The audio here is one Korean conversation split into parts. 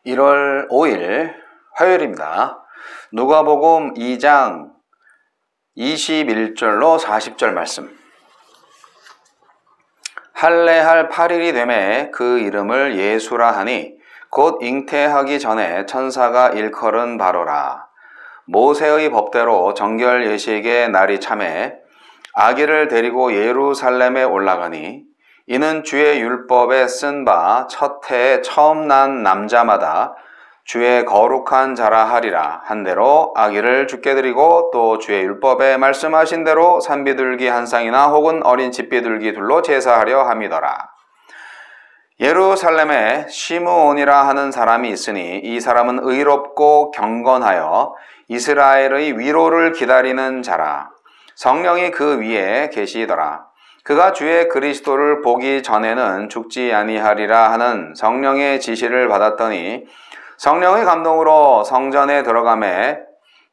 1월 5일 화요일입니다. 누가복음 2장 21절로 40절 말씀. 할례할 8일이 되매 그 이름을 예수라 하니 곧 잉태하기 전에 천사가 일컬은 바로라. 모세의 법대로 정결 예식의 날이 참에 아기를 데리고 예루살렘에 올라가니 이는 주의 율법에 쓴 바 첫 해에 처음 난 남자마다 주의 거룩한 자라 하리라 한대로 아기를 주께 드리고 또 주의 율법에 말씀하신 대로 산비둘기 한 쌍이나 혹은 어린 집비둘기 둘로 제사하려 함이더라. 예루살렘에 시므온이라 하는 사람이 있으니 이 사람은 의롭고 경건하여 이스라엘의 위로를 기다리는 자라. 성령이 그 위에 계시더라. 그가 주의 그리스도를 보기 전에는 죽지 아니하리라 하는 성령의 지시를 받았더니 성령의 감동으로 성전에 들어가매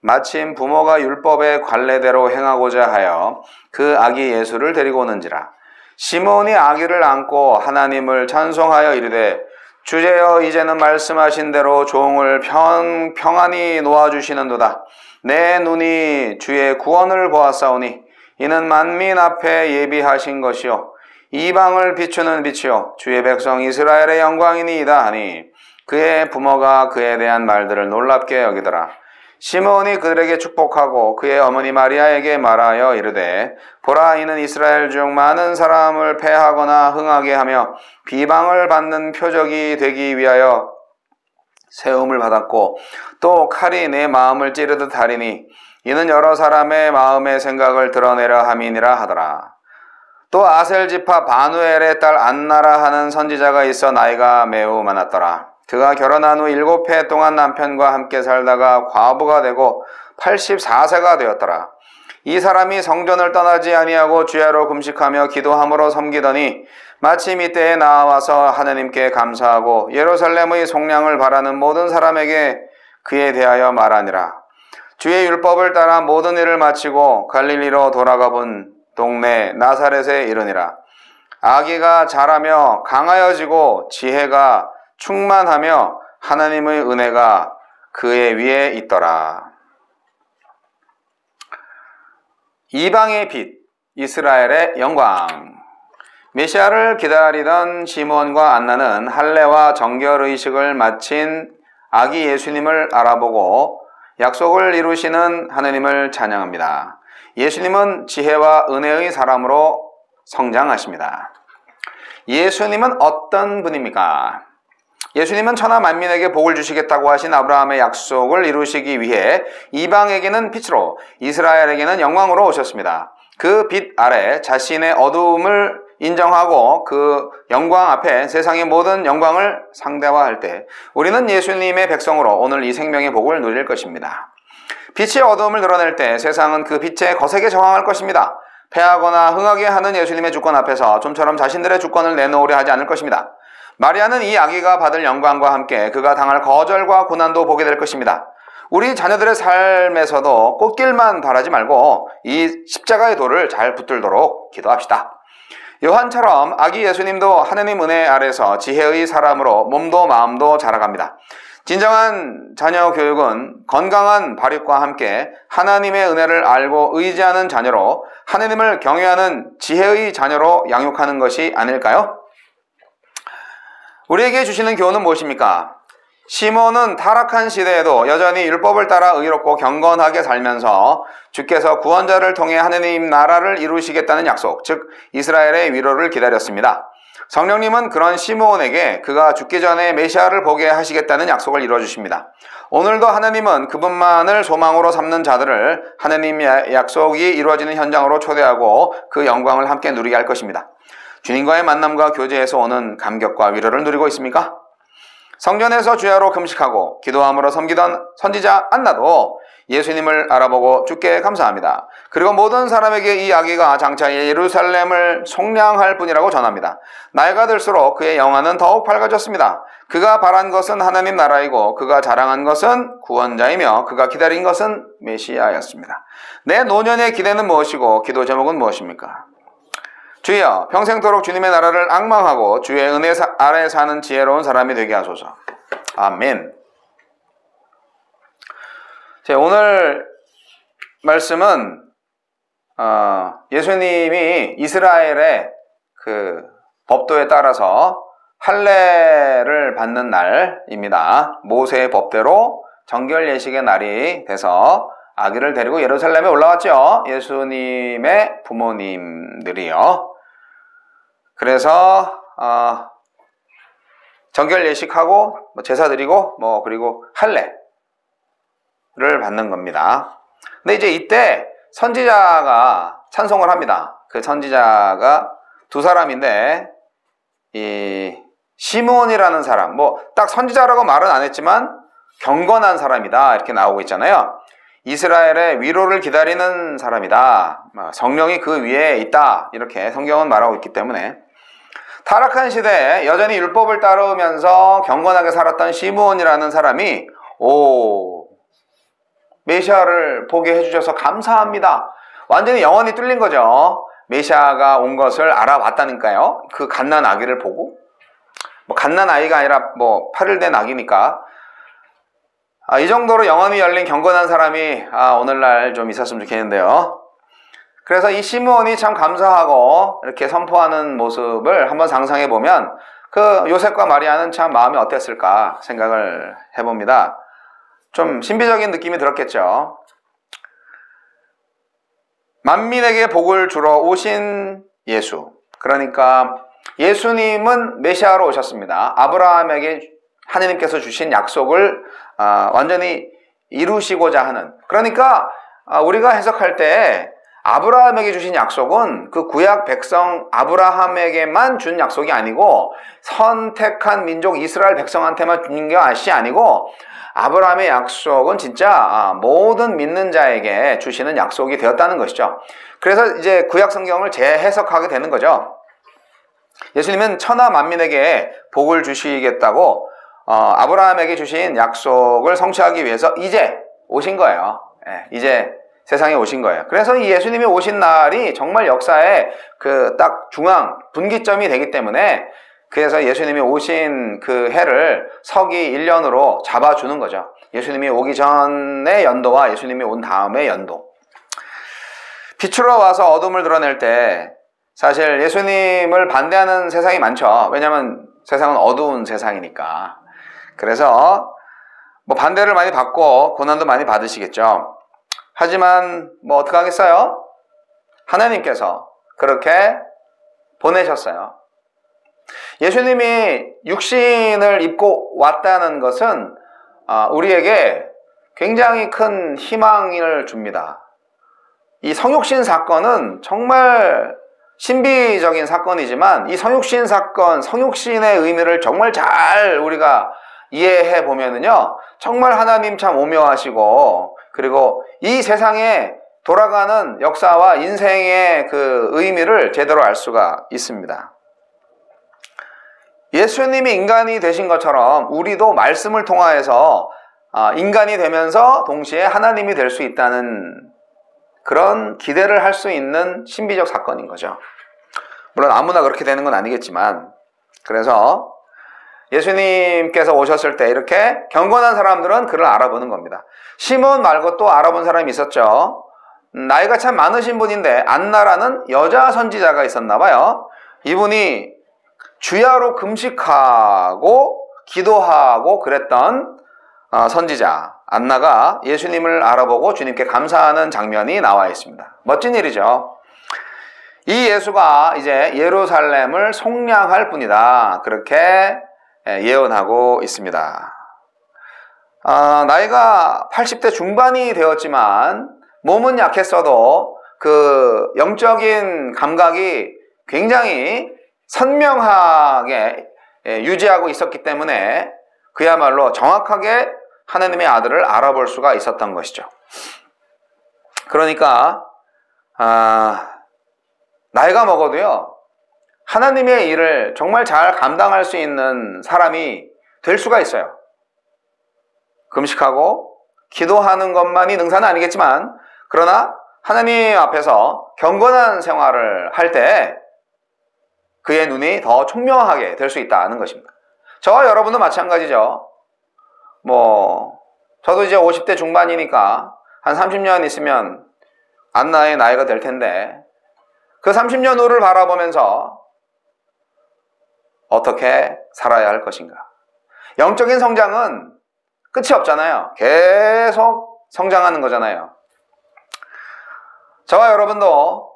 마침 부모가 율법의 관례대로 행하고자 하여 그 아기 예수를 데리고 오는지라. 시므온이 아기를 안고 하나님을 찬송하여 이르되 주제여 이제는 말씀하신 대로 종을 평안히 놓아주시는도다. 내 눈이 주의 구원을 보았사오니 이는 만민 앞에 예비하신 것이요 이방을 비추는 빛이요 주의 백성 이스라엘의 영광이니이다 하니 그의 부모가 그에 대한 말들을 놀랍게 여기더라. 시므온이 그들에게 축복하고 그의 어머니 마리아에게 말하여 이르되 보라 이는 이스라엘 중 많은 사람을 패하거나 흥하게 하며 비방을 받는 표적이 되기 위하여 세움을 받았고 또 칼이 내 마음을 찌르듯 하리니 이는 여러 사람의 마음의 생각을 드러내려 함이니라 하더라. 또 아셀 지파 바누엘의 딸 안나라 하는 선지자가 있어 나이가 매우 많았더라. 그가 결혼한 후 7해 동안 남편과 함께 살다가 과부가 되고 84세가 되었더라. 이 사람이 성전을 떠나지 아니하고 주야로 금식하며 기도함으로 섬기더니 마침 이때에 나와서 하나님께 감사하고 예루살렘의 속량을 바라는 모든 사람에게 그에 대하여 말하니라. 주의 율법을 따라 모든 일을 마치고 갈릴리로 돌아가 본 동네 나사렛에 이르니라. 아기가 자라며 강하여지고 지혜가 충만하며 하나님의 은혜가 그의 위에 있더라. 이방의 빛, 이스라엘의 영광. 메시아를 기다리던 시므온과 안나는 할례와 정결의식을 마친 아기 예수님을 알아보고 약속을 이루시는 하나님을 찬양합니다. 예수님은 지혜와 은혜의 사람으로 성장하십니다. 예수님은 어떤 분입니까? 예수님은 천하 만민에게 복을 주시겠다고 하신 아브라함의 약속을 이루시기 위해 이방에게는 빛으로 이스라엘에게는 영광으로 오셨습니다. 그 빛 아래 자신의 어두움을 인정하고 그 영광 앞에 세상의 모든 영광을 상대화할 때 우리는 예수님의 백성으로 오늘 이 생명의 복을 누릴 것입니다. 빛의 어두움을 드러낼 때 세상은 그 빛에 거세게 저항할 것입니다. 패하거나 흥하게 하는 예수님의 주권 앞에서 좀처럼 자신들의 주권을 내놓으려 하지 않을 것입니다. 마리아는 이 아기가 받을 영광과 함께 그가 당할 거절과 고난도 보게 될 것입니다. 우리 자녀들의 삶에서도 꽃길만 바라지 말고 이 십자가의 돌을 잘 붙들도록 기도합시다. 요한처럼 아기 예수님도 하나님 은혜 아래서 지혜의 사람으로 몸도 마음도 자라갑니다. 진정한 자녀 교육은 건강한 발육과 함께 하나님의 은혜를 알고 의지하는 자녀로 하나님을 경외하는 지혜의 자녀로 양육하는 것이 아닐까요? 우리에게 주시는 교훈은 무엇입니까? 시므온은 타락한 시대에도 여전히 율법을 따라 의롭고 경건하게 살면서 주께서 구원자를 통해 하느님 나라를 이루시겠다는 약속, 즉 이스라엘의 위로를 기다렸습니다. 성령님은 그런 시므온에게 그가 죽기 전에 메시아를 보게 하시겠다는 약속을 이루어주십니다. 오늘도 하나님은 그분만을 소망으로 삼는 자들을 하나님의 약속이 이루어지는 현장으로 초대하고 그 영광을 함께 누리게 할 것입니다. 주님과의 만남과 교제에서 오는 감격과 위로를 누리고 있습니까? 성전에서 주야로 금식하고 기도함으로 섬기던 선지자 안나도 예수님을 알아보고 주께 감사합니다. 그리고 모든 사람에게 이 아기가 장차 예루살렘을 속량할 분이라고 전합니다. 나이가 들수록 그의 영안은 더욱 밝아졌습니다. 그가 바란 것은 하나님 나라이고 그가 자랑한 것은 구원자이며 그가 기다린 것은 메시아였습니다. 내 노년의 기대는 무엇이고 기도 제목은 무엇입니까? 주여, 평생토록 주님의 나라를 앙망하고 주의 은혜 아래 사는 지혜로운 사람이 되게 하소서. 아멘. 오늘 말씀은 예수님이 이스라엘의 그 법도에 따라서 할례를 받는 날입니다. 모세의 법대로 정결 예식의 날이 돼서 아기를 데리고 예루살렘에 올라왔죠. 예수님의 부모님들이요. 그래서 정결 예식하고 제사 드리고 그리고 할례를 받는 겁니다. 근데 이제 이때 선지자가 찬송을 합니다. 그 선지자가 두 사람인데 이 시므온이라는 사람, 딱 선지자라고 말은 안 했지만 경건한 사람이다 이렇게 나오고 있잖아요. 이스라엘의 위로를 기다리는 사람이다. 성령이 그 위에 있다. 이렇게 성경은 말하고 있기 때문에 타락한 시대에 여전히 율법을 따르면서 경건하게 살았던 시므온이라는 사람이 메시아를 보게 해주셔서 감사합니다. 완전히 영혼이 뚫린 거죠. 메시아가 온 것을 알아봤다니까요. 그 갓난 아기를 보고 갓난 아이가 아니라 8일 된 아기니까 이 정도로 영혼이 열린 경건한 사람이 오늘날 좀 있었으면 좋겠는데요. 그래서 이 시므온이 참 감사하고 이렇게 선포하는 모습을 한번 상상해 보면 그 요셉과 마리아는 참 마음이 어땠을까 생각을 해봅니다. 좀 신비적인 느낌이 들었겠죠. 만민에게 복을 주러 오신 예수, 그러니까 예수님은 메시아로 오셨습니다. 아브라함에게 하나님께서 주신 약속을 완전히 이루시고자 하는, 그러니까 우리가 해석할 때 아브라함에게 주신 약속은 그 구약 백성 아브라함에게만 준 약속이 아니고 선택한 민족 이스라엘 백성한테만 준 것이 아니고 아브라함의 약속은 진짜 모든 믿는 자에게 주시는 약속이 되었다는 것이죠. 그래서 이제 구약 성경을 재해석하게 되는 거죠. 예수님은 천하 만민에게 복을 주시겠다고 아브라함에게 주신 약속을 성취하기 위해서 이제 오신 거예요. 이제 세상에 오신 거예요. 그래서 이 예수님이 오신 날이 정말 역사의 그 딱 중앙 분기점이 되기 때문에 그래서 예수님이 오신 그 해를 서기 1년으로 잡아주는 거죠. 예수님이 오기 전의 연도와 예수님이 온 다음의 연도. 빛으로 와서 어둠을 드러낼 때 사실 예수님을 반대하는 세상이 많죠. 왜냐하면 세상은 어두운 세상이니까. 그래서 반대를 많이 받고 고난도 많이 받으시겠죠. 하지만 어떡하겠어요? 하나님께서 그렇게 보내셨어요. 예수님이 육신을 입고 왔다는 것은 우리에게 굉장히 큰 희망을 줍니다. 이 성육신 사건은 정말 신비적인 사건이지만 이 성육신 사건, 성육신의 의미를 정말 잘 우리가 이해해 보면은요, 정말 하나님 참 오묘하시고, 그리고 이 세상에 돌아가는 역사와 인생의 그 의미를 제대로 알 수가 있습니다. 예수님이 인간이 되신 것처럼 우리도 말씀을 통하여서 인간이 되면서 동시에 하나님이 될 수 있다는 그런 기대를 할 수 있는 신비적 사건인 거죠. 물론 아무나 그렇게 되는 건 아니겠지만, 그래서 예수님께서 오셨을 때 이렇게 경건한 사람들은 그를 알아보는 겁니다. 시몬 말고 또 알아본 사람이 있었죠. 나이가 참 많으신 분인데 안나라는 여자 선지자가 있었나 봐요. 이분이 주야로 금식하고 기도하고 그랬던 선지자 안나가 예수님을 알아보고 주님께 감사하는 장면이 나와 있습니다. 멋진 일이죠. 이 예수가 이제 예루살렘을 속량할 뿐이다, 그렇게 예언하고 있습니다. 나이가 80대 중반이 되었지만 몸은 약했어도 그 영적인 감각이 굉장히 선명하게 유지하고 있었기 때문에 그야말로 정확하게 하나님의 아들을 알아볼 수가 있었던 것이죠. 그러니까 나이가 먹어도요, 하나님의 일을 정말 잘 감당할 수 있는 사람이 될 수가 있어요. 금식하고 기도하는 것만이 능사는 아니겠지만, 그러나 하나님 앞에서 경건한 생활을 할 때 그의 눈이 더 총명하게 될 수 있다는 것입니다. 저와 여러분도 마찬가지죠. 저도 이제 50대 중반이니까 한 30년 있으면 안나의 나이가 될 텐데, 그 30년 후를 바라보면서 어떻게 살아야 할 것인가. 영적인 성장은 끝이 없잖아요. 계속 성장하는 거잖아요. 저와 여러분도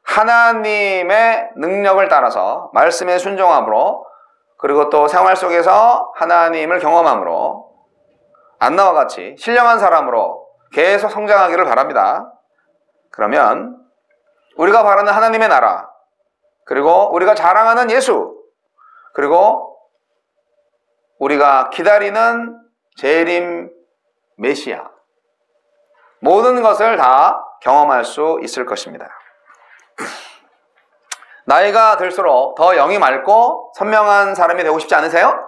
하나님의 능력을 따라서 말씀에 순종함으로, 그리고 또 생활 속에서 하나님을 경험함으로 안나와 같이 신령한 사람으로 계속 성장하기를 바랍니다. 그러면 우리가 바라는 하나님의 나라, 그리고 우리가 자랑하는 예수, 그리고 우리가 기다리는 재림 메시아, 모든 것을 다 경험할 수 있을 것입니다. 나이가 들수록 더 영이 맑고 선명한 사람이 되고 싶지 않으세요?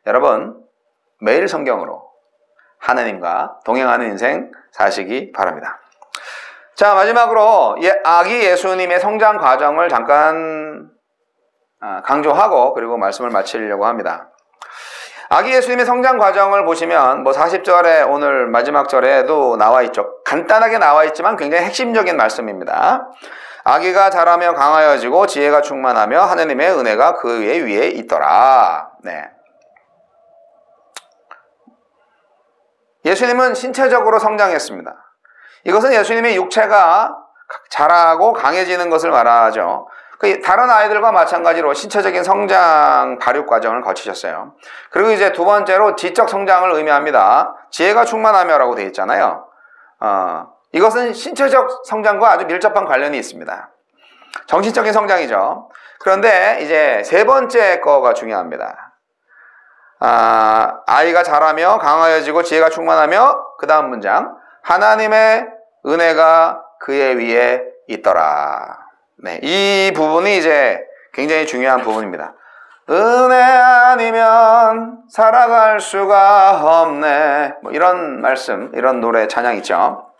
여러분, 매일 성경으로 하나님과 동행하는 인생 사시기 바랍니다. 자, 마지막으로 아기 예수님의 성장 과정을 잠깐 강조하고 그리고 말씀을 마치려고 합니다. 아기 예수님의 성장 과정을 보시면 40절에 오늘 마지막 절에도 나와 있죠. 간단하게 나와 있지만 굉장히 핵심적인 말씀입니다. 아기가 자라며 강하여지고 지혜가 충만하며 하나님의 은혜가 그 위에 있더라. 네. 예수님은 신체적으로 성장했습니다. 이것은 예수님의 육체가 자라고 강해지는 것을 말하죠. 다른 아이들과 마찬가지로 신체적인 성장 발육 과정을 거치셨어요. 그리고 이제 두 번째로 지적 성장을 의미합니다. 지혜가 충만하며라고 되어 있잖아요. 이것은 신체적 성장과 아주 밀접한 관련이 있습니다. 정신적인 성장이죠. 그런데 이제 세 번째 거가 중요합니다. 아이가 자라며 강하여지고 지혜가 충만하며, 그 다음 문장, 하나님의 은혜가 그의 위에 있더라. 네, 이 부분이 이제 굉장히 중요한 부분입니다. 은혜 아니면 살아갈 수가 없네. 이런 말씀, 이런 노래 찬양 있죠.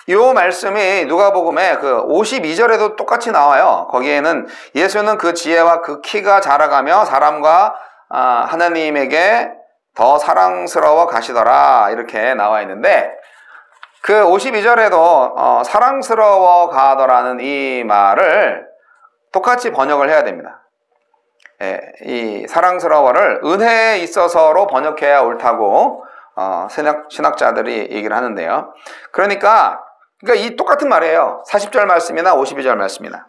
이 말씀이 누가복음의 그 52절에도 똑같이 나와요. 거기에는 예수는 그 지혜와 그 키가 자라가며 사람과 하나님에게 더 사랑스러워 가시더라, 이렇게 나와 있는데, 그 52절에도 사랑스러워 가더라는 이 말을 똑같이 번역을 해야 됩니다. 이 사랑스러워를 은혜에 있어서로 번역해야 옳다고 신학자들이 얘기를 하는데요. 그러니까 이 똑같은 말이에요. 40절 말씀이나 52절 말씀이나.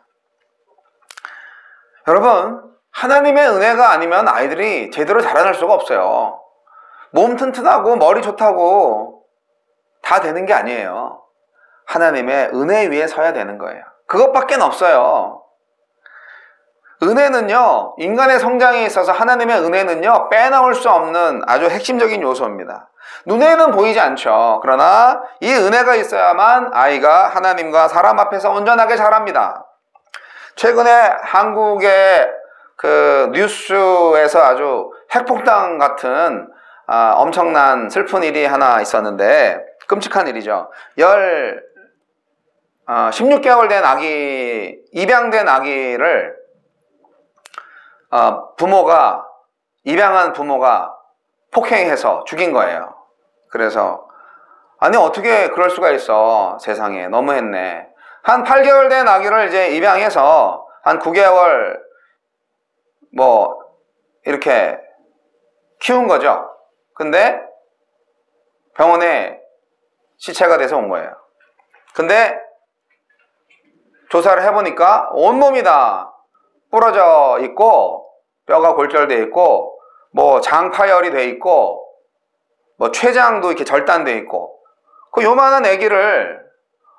여러분, 하나님의 은혜가 아니면 아이들이 제대로 자라날 수가 없어요. 몸 튼튼하고 머리 좋다고 다 되는 게 아니에요. 하나님의 은혜 위에 서야 되는 거예요. 그것밖에 없어요. 은혜는요, 인간의 성장에 있어서 하나님의 은혜는요, 빼놓을 수 없는 아주 핵심적인 요소입니다. 눈에는 보이지 않죠. 그러나 이 은혜가 있어야만 아이가 하나님과 사람 앞에서 온전하게 자랍니다. 최근에 한국의 그 뉴스에서 아주 핵폭탄 같은 엄청난 슬픈 일이 하나 있었는데, 끔찍한 일이죠. 16개월 된 아기, 입양된 아기를 입양한 부모가 폭행해서 죽인 거예요. 그래서 아니, 어떻게 그럴 수가 있어, 세상에. 너무했네. 한 8개월 된 아기를 이제 입양해서 한 9개월 이렇게 키운 거죠. 근데 병원에 시체가 돼서 온 거예요. 근데 조사를 해보니까 온몸이 다 부러져 있고, 뼈가 골절돼 있고, 장 파열이 돼 있고, 췌장도 이렇게 절단돼 있고, 그 요만한 아기를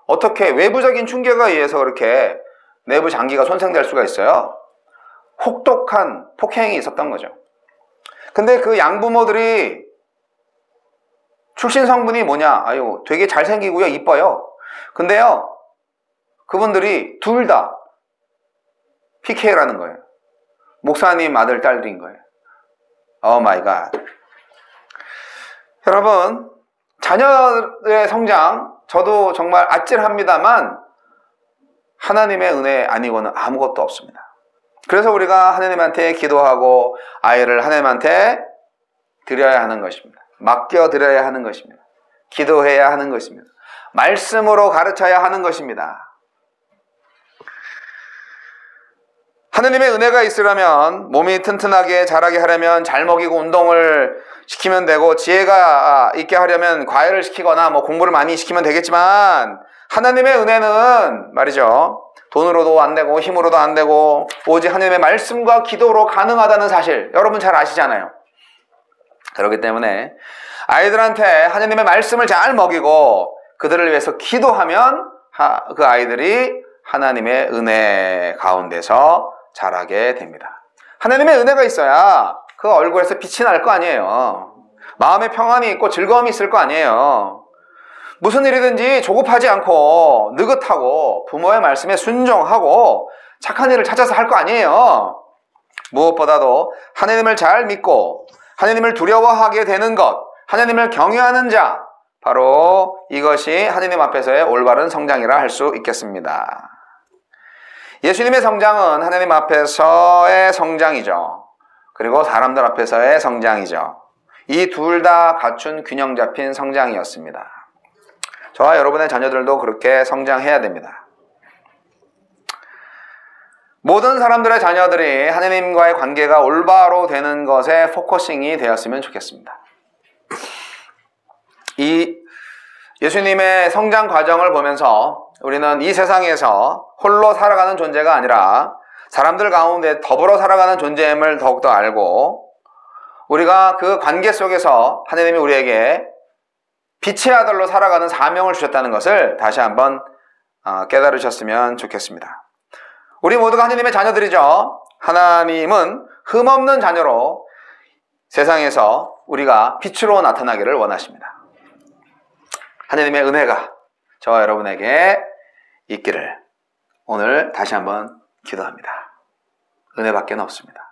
어떻게 외부적인 충격에 의해서 그렇게 내부 장기가 손상될 수가 있어요? 혹독한 폭행이 있었던 거죠. 근데 그 양부모들이 출신 성분이 뭐냐? 아유, 되게 잘생기고요, 이뻐요. 근데요, 그분들이 둘 다 PK라는 거예요. 목사님 아들, 딸들인 거예요. 오 마이 갓. 여러분, 자녀의 성장, 저도 정말 아찔합니다만 하나님의 은혜 아니고는 아무것도 없습니다. 그래서 우리가 하나님한테 기도하고 아이를 하나님한테 드려야 하는 것입니다. 맡겨드려야 하는 것입니다. 기도해야 하는 것입니다. 말씀으로 가르쳐야 하는 것입니다. 하느님의 은혜가 있으려면, 몸이 튼튼하게 자라게 하려면 잘 먹이고 운동을 시키면 되고, 지혜가 있게 하려면 과외를 시키거나 공부를 많이 시키면 되겠지만, 하나님의 은혜는 말이죠, 돈으로도 안 되고 힘으로도 안 되고 오직 하나님의 말씀과 기도로 가능하다는 사실 여러분 잘 아시잖아요. 그렇기 때문에 아이들한테 하나님의 말씀을 잘 먹이고 그들을 위해서 기도하면 그 아이들이 하나님의 은혜 가운데서 자라게 됩니다. 하나님의 은혜가 있어야 그 얼굴에서 빛이 날 거 아니에요. 마음에 평안이 있고 즐거움이 있을 거 아니에요. 무슨 일이든지 조급하지 않고 느긋하고 부모의 말씀에 순종하고 착한 일을 찾아서 할 거 아니에요. 무엇보다도 하나님을 잘 믿고 하나님을 두려워하게 되는 것, 하나님을 경외하는 자, 바로 이것이 하나님 앞에서의 올바른 성장이라 할 수 있겠습니다. 예수님의 성장은 하나님 앞에서의 성장이죠. 그리고 사람들 앞에서의 성장이죠. 이 둘 다 갖춘 균형 잡힌 성장이었습니다. 저와 여러분의 자녀들도 그렇게 성장해야 됩니다. 모든 사람들의 자녀들이 하나님과의 관계가 올바로 되는 것에 포커싱이 되었으면 좋겠습니다. 이 예수님의 성장 과정을 보면서 우리는 이 세상에서 홀로 살아가는 존재가 아니라 사람들 가운데 더불어 살아가는 존재임을 더욱더 알고, 우리가 그 관계 속에서 하나님이 우리에게 빛의 아들로 살아가는 사명을 주셨다는 것을 다시 한번 깨달으셨으면 좋겠습니다. 우리 모두가 하나님의 자녀들이죠. 하나님은 흠없는 자녀로 세상에서 우리가 빛으로 나타나기를 원하십니다. 하나님의 은혜가 저와 여러분에게 있기를 오늘 다시 한번 기도합니다. 은혜밖에 없습니다.